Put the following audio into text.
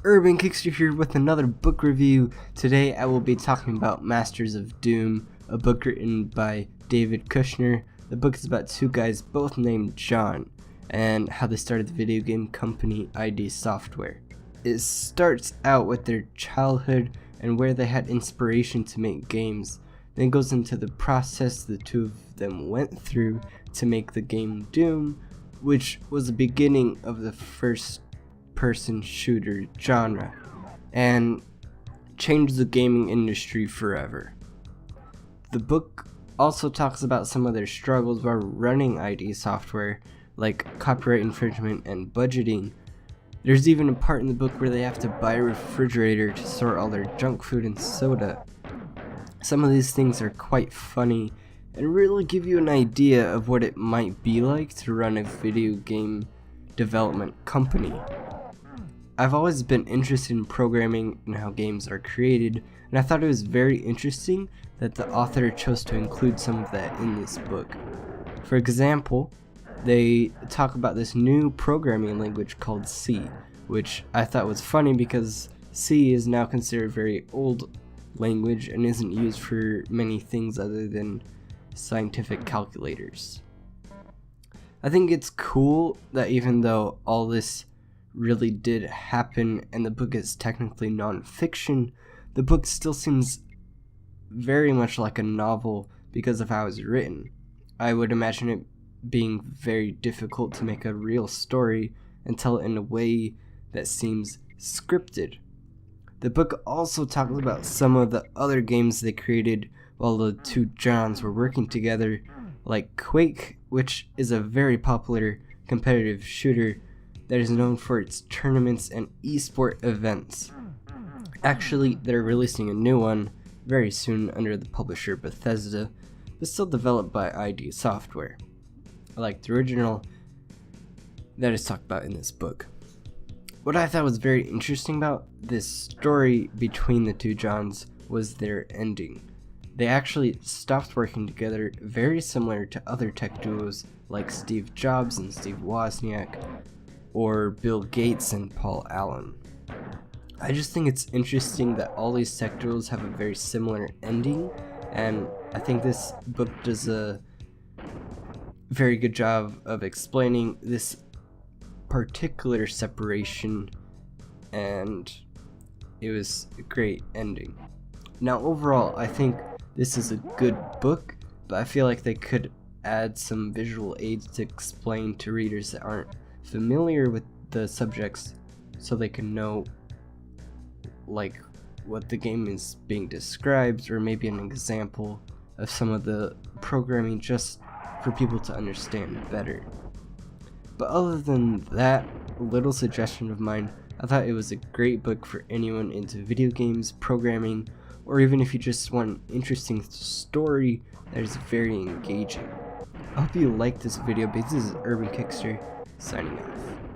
Urban Kickster here with another book review. Today I will be talking about Masters of Doom, a book written by David Kushner. The book is about two guys both named John and how they started the video game company ID Software. It starts out with their childhood and where they had inspiration to make games, then goes into the process the two of them went through to make the game Doom, which was the beginning of the first person shooter genre and changed the gaming industry forever. The book also talks about some of their struggles while running ID Software, like copyright infringement and budgeting. There's even a part in the book where they have to buy a refrigerator to store all their junk food and soda. Some of these things are quite funny and really give you an idea of what it might be like to run a video game development company. I've always been interested in programming and how games are created, and I thought it was very interesting that the author chose to include some of that in this book. For example, they talk about this new programming language called C, which I thought was funny because C is now considered a very old language and isn't used for many things other than scientific calculators. I think it's cool that even though all this really did happen and the book is technically non-fiction, the book still seems very much like a novel because of how it's written. I would imagine it being very difficult to make a real story and tell it in a way that seems scripted. The book also talks about some of the other games they created while the two Johns were working together, like Quake, which is a very popular competitive shooter that is known for its tournaments and esport events. Actually, they're releasing a new one very soon under the publisher Bethesda, but still developed by ID Software, like the original that is talked about in this book. What I thought was very interesting about this story between the two Johns was their ending. They actually stopped working together, very similar to other tech duos like Steve Jobs and Steve Wozniak, or Bill Gates and Paul Allen. I just think it's interesting that all these tech duos have a very similar ending, and I think this book does a very good job of explaining this particular separation, and it was a great ending. Now overall, I think this is a good book, but I feel like they could add some visual aids to explain to readers that aren't familiar with the subjects so they can know like what the game is being described, or maybe an example of some of the programming just for people to understand better. But other than that little suggestion of mine, I thought it was a great book for anyone into video games, programming, or even if you just want an interesting story that is very engaging. I hope you liked this video, but this is Urban Kickster signing off.